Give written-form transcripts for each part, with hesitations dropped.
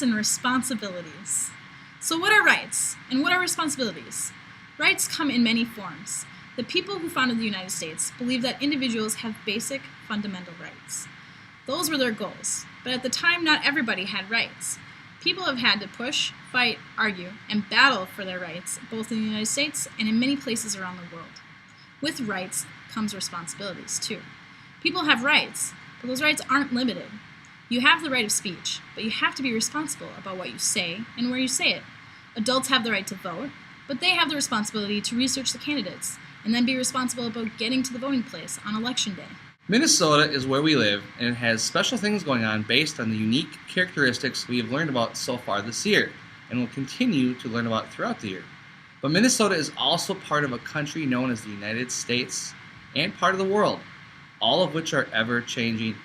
rights and responsibilities. So what are rights and what are responsibilities? Rights come in many forms. The people who founded the United States believed that individuals have basic fundamental rights. Those were their goals, but at the time not everybody had rights. People have had to push, fight, argue, and battle for their rights, both in the United States and in many places around the world. With rights comes responsibilities, too. People have rights, but those rights aren't limited. You have the right of speech, but you have to be responsible about what you say and where you say it. Adults have the right to vote, but they have the responsibility to research the candidates and then be responsible about getting to the voting place on Election Day. Minnesota is where we live, and it has special things going on based on the unique characteristics we have learned about so far this year, and will continue to learn about throughout the year. But Minnesota is also part of a country known as the United States, and part of the world, all of which are ever-changing.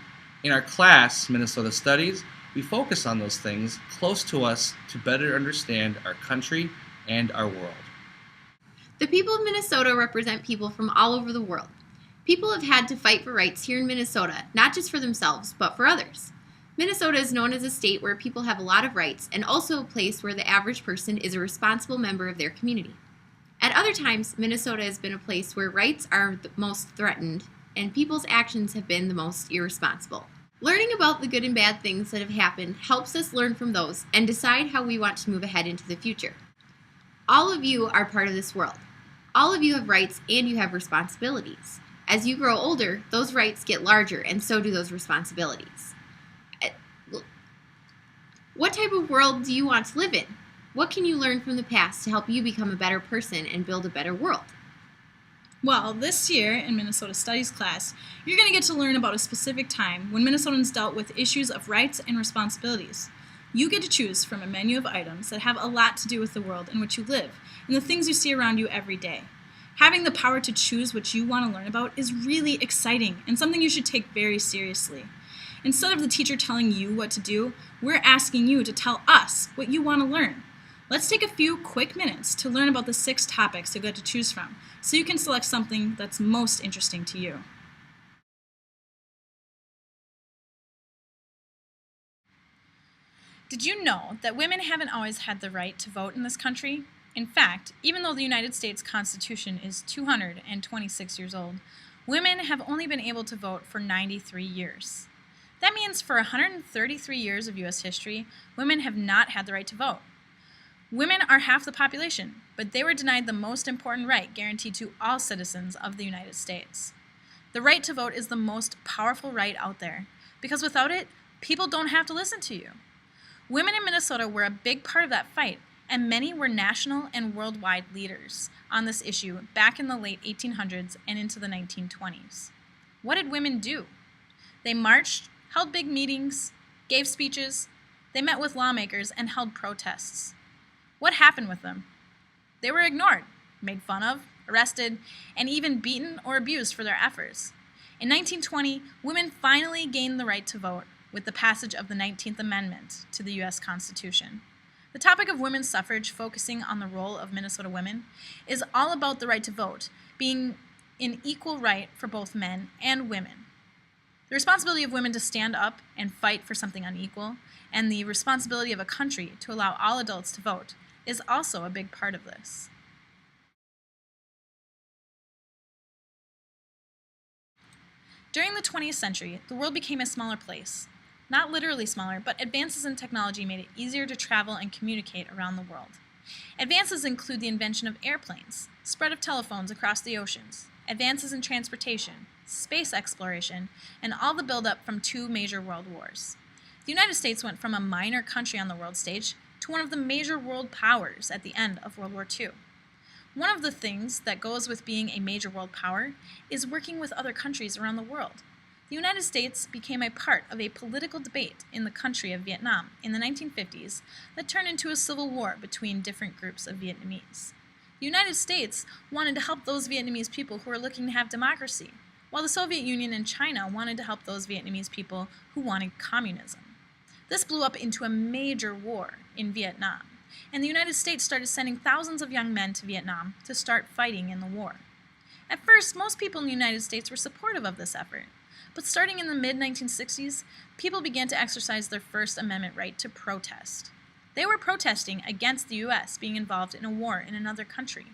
In our class, Minnesota Studies, we focus on those things close to us to better understand our country and our world. The people of Minnesota represent people from all over the world. People have had to fight for rights here in Minnesota, not just for themselves, but for others. Minnesota is known as a state where people have a lot of rights and also a place where the average person is a responsible member of their community. At other times, Minnesota has been a place where rights are the most threatened and people's actions have been the most irresponsible. Learning about the good and bad things that have happened helps us learn from those and decide how we want to move ahead into the future. All of you are part of this world. All of you have rights and you have responsibilities. As you grow older, those rights get larger and so do those responsibilities. What type of world do you want to live in? What can you learn from the past to help you become a better person and build a better world? Well, this year in Minnesota Studies class, you're going to get to learn about a specific time when Minnesotans dealt with issues of rights and responsibilities. You get to choose from a menu of items that have a lot to do with the world in which you live and the things you see around you every day. Having the power to choose what you want to learn about is really exciting and something you should take very seriously. Instead of the teacher telling you what to do, we're asking you to tell us what you want to learn. Let's take a few quick minutes to learn about the 6 topics you get to choose from, so you can select something that's most interesting to you. Did you know that women haven't always had the right to vote in this country? In fact, even though the United States Constitution is 226 years old, women have only been able to vote for 93 years. That means for 133 years of U.S. history, women have not had the right to vote. Women are half the population, but they were denied the most important right guaranteed to all citizens of the United States. The right to vote is the most powerful right out there, because without it, people don't have to listen to you. Women in Minnesota were a big part of that fight, and many were national and worldwide leaders on this issue back in the late 1800s and into the 1920s. What did women do? They marched, held big meetings, gave speeches, they met with lawmakers, and held protests. What happened with them? They were ignored, made fun of, arrested, and even beaten or abused for their efforts. In 1920, women finally gained the right to vote with the passage of the 19th Amendment to the U.S. Constitution. The topic of women's suffrage, focusing on the role of Minnesota women, is all about the right to vote being an equal right for both men and women. The responsibility of women to stand up and fight for something unequal, and the responsibility of a country to allow all adults to vote, is also a big part of this. During the 20th century, the world became a smaller place. Not literally smaller, but advances in technology made it easier to travel and communicate around the world. Advances include the invention of airplanes, spread of telephones across the oceans, advances in transportation, space exploration, and all the buildup from 2 major world wars. The United States went from a minor country on the world stage to one of the major world powers at the end of World War II. One of the things that goes with being a major world power is working with other countries around the world. The United States became a part of a political debate in the country of Vietnam in the 1950s that turned into a civil war between different groups of Vietnamese. The United States wanted to help those Vietnamese people who were looking to have democracy, while the Soviet Union and China wanted to help those Vietnamese people who wanted communism. This blew up into a major war in Vietnam, and the United States started sending thousands of young men to Vietnam to start fighting in the war. At first, most people in the United States were supportive of this effort, but starting in the mid-1960s, people began to exercise their First Amendment right to protest. They were protesting against the U.S. being involved in a war in another country.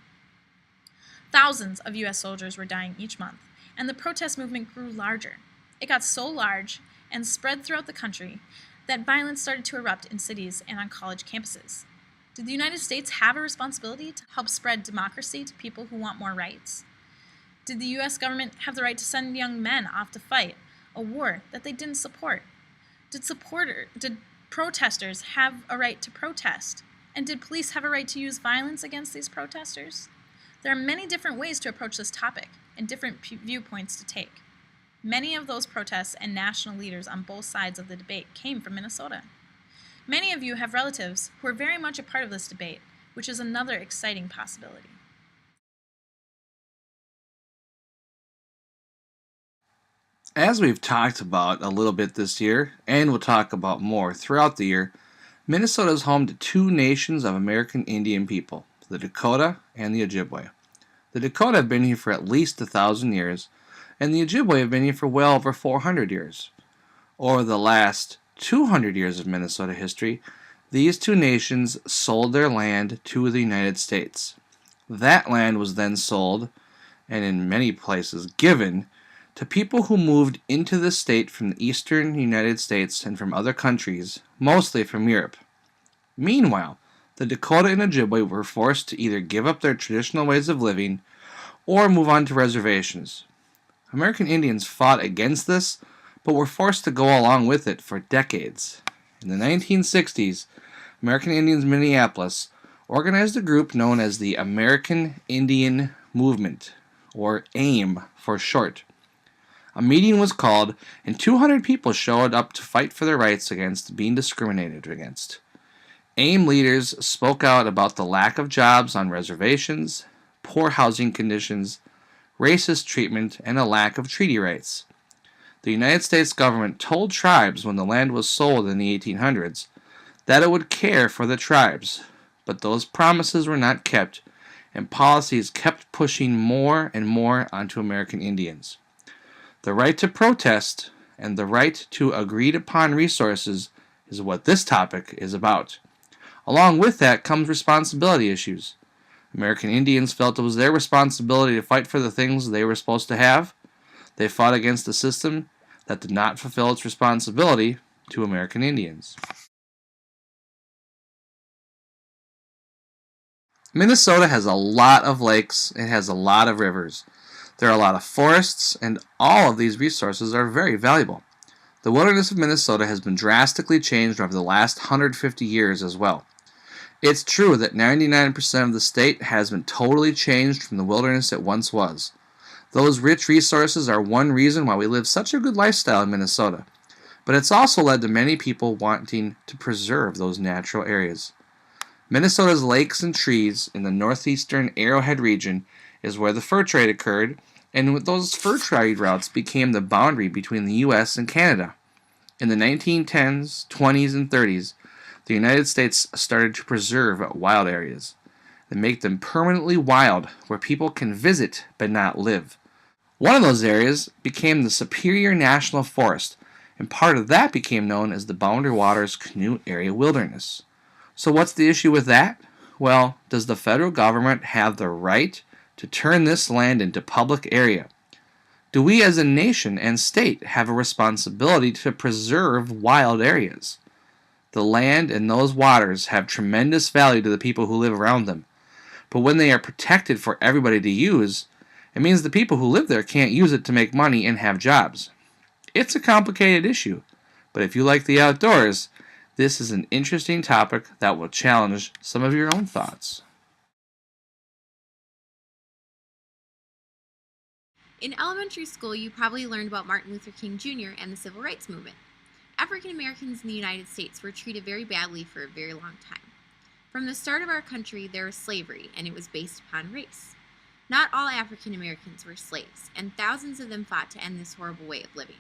Thousands of U.S. soldiers were dying each month, and the protest movement grew larger. It got so large and spread throughout the country that violence started to erupt in cities and on college campuses. Did the United States have a responsibility to help spread democracy to people who want more rights? Did the U.S. government have the right to send young men off to fight a war that they didn't support? Did protesters have a right to protest? And did police have a right to use violence against these protesters? There are many different ways to approach this topic and different viewpoints to take. Many of those protests and national leaders on both sides of the debate came from Minnesota. Many of you have relatives who are very much a part of this debate, which is another exciting possibility. As we've talked about a little bit this year, and we'll talk about more throughout the year, Minnesota is home to two nations of American Indian people, the Dakota and the Ojibwe. The Dakota have been here for at least 1,000 years, and the Ojibwe have been here for well over 400 years. Over the last 200 years of Minnesota history, these two nations sold their land to the United States. That land was then sold, and in many places given, to people who moved into the state from the eastern United States and from other countries, mostly from Europe. Meanwhile, the Dakota and Ojibwe were forced to either give up their traditional ways of living or move on to reservations. American Indians fought against this, but were forced to go along with it for decades. In the 1960s, American Indians Minneapolis organized a group known as the American Indian Movement, or AIM for short. A meeting was called, and 200 people showed up to fight for their rights against being discriminated against. AIM leaders spoke out about the lack of jobs on reservations, poor housing conditions, racist treatment, and a lack of treaty rights. The United States government told tribes when the land was sold in the 1800s that it would care for the tribes, but those promises were not kept, and policies kept pushing more and more onto American Indians. The right to protest and the right to agreed upon resources is what this topic is about. Along with that comes responsibility issues. American Indians felt it was their responsibility to fight for the things they were supposed to have. They fought against a system that did not fulfill its responsibility to American Indians. Minnesota has a lot of lakes, it has a lot of rivers. There are a lot of forests, and all of these resources are very valuable. The wilderness of Minnesota has been drastically changed over the last 150 years as well. It's true that 99% of the state has been totally changed from the wilderness it once was. Those rich resources are one reason why we live such a good lifestyle in Minnesota, but it's also led to many people wanting to preserve those natural areas. Minnesota's lakes and trees in the northeastern Arrowhead region is where the fur trade occurred, and those fur trade routes became the boundary between the U.S. and Canada. In the 1910s, 20s, and 30s, the United States started to preserve wild areas and make them permanently wild where people can visit but not live. One of those areas became the Superior National Forest, and part of that became known as the Boundary Waters Canoe Area Wilderness. So what's the issue with that? Well, does the federal government have the right to turn this land into public area? Do we as a nation and state have a responsibility to preserve wild areas? The land and those waters have tremendous value to the people who live around them. But when they are protected for everybody to use, it means the people who live there can't use it to make money and have jobs. It's a complicated issue, but if you like the outdoors, this is an interesting topic that will challenge some of your own thoughts. In elementary school, you probably learned about Martin Luther King Jr. and the Civil Rights Movement. African Americans in the United States were treated very badly for a very long time. From the start of our country, there was slavery, and it was based upon race. Not all African Americans were slaves, and thousands of them fought to end this horrible way of living.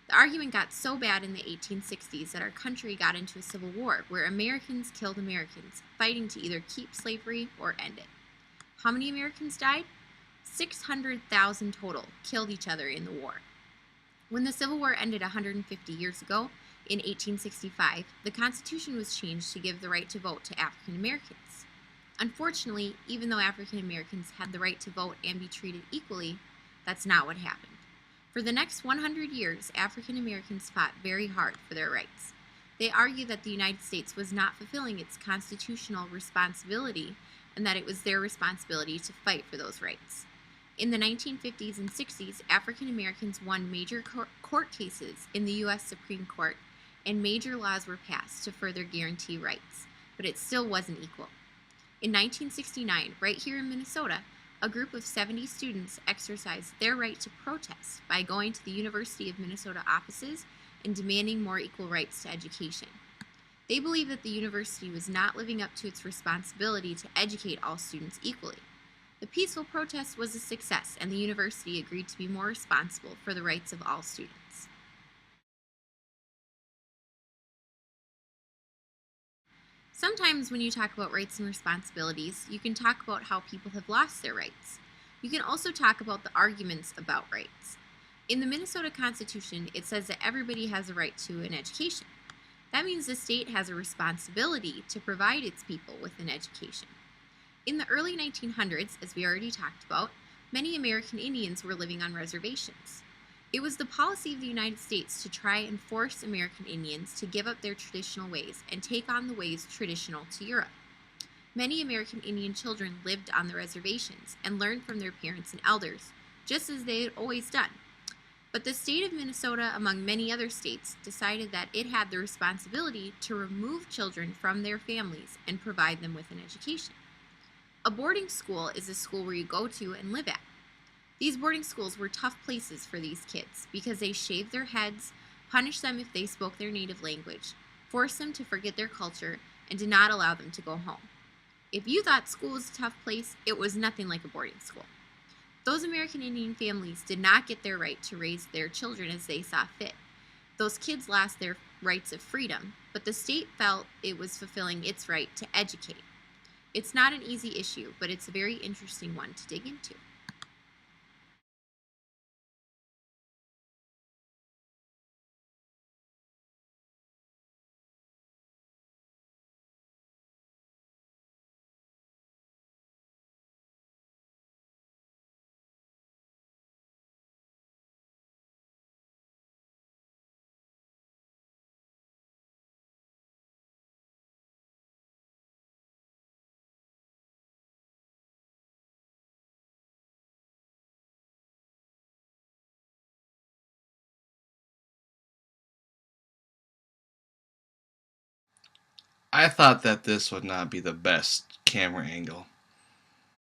The argument got so bad in the 1860s that our country got into a civil war where Americans killed Americans, fighting to either keep slavery or end it. How many Americans died? 600,000 total killed each other in the war. When the Civil War ended 150 years ago, in 1865, the Constitution was changed to give the right to vote to African Americans. Unfortunately, even though African Americans had the right to vote and be treated equally, that's not what happened. For the next 100 years, African Americans fought very hard for their rights. They argued that the United States was not fulfilling its constitutional responsibility and that it was their responsibility to fight for those rights. In the 1950s and 60s, African Americans won major court cases in the U.S. Supreme Court, and major laws were passed to further guarantee rights, but it still wasn't equal. In 1969, right here in Minnesota, a group of 70 students exercised their right to protest by going to the University of Minnesota offices and demanding more equal rights to education. They believed that the university was not living up to its responsibility to educate all students equally. The peaceful protest was a success, and the university agreed to be more responsible for the rights of all students. Sometimes when you talk about rights and responsibilities, you can talk about how people have lost their rights. You can also talk about the arguments about rights. In the Minnesota Constitution, it says that everybody has a right to an education. That means the state has a responsibility to provide its people with an education. In the early 1900s, as we already talked about, many American Indians were living on reservations. It was the policy of the United States to try and force American Indians to give up their traditional ways and take on the ways traditional to Europe. Many American Indian children lived on the reservations and learned from their parents and elders, just as they had always done. But the state of Minnesota, among many other states, decided that it had the responsibility to remove children from their families and provide them with an education. A boarding school is a school where you go to and live at. These boarding schools were tough places for these kids because they shaved their heads, punished them if they spoke their native language, forced them to forget their culture, and did not allow them to go home. If you thought school was a tough place, it was nothing like a boarding school. Those American Indian families did not get their right to raise their children as they saw fit. Those kids lost their rights of freedom, but the state felt it was fulfilling its right to educate. It's not an easy issue, but it's a very interesting one to dig into. I thought that this would not be the best camera angle.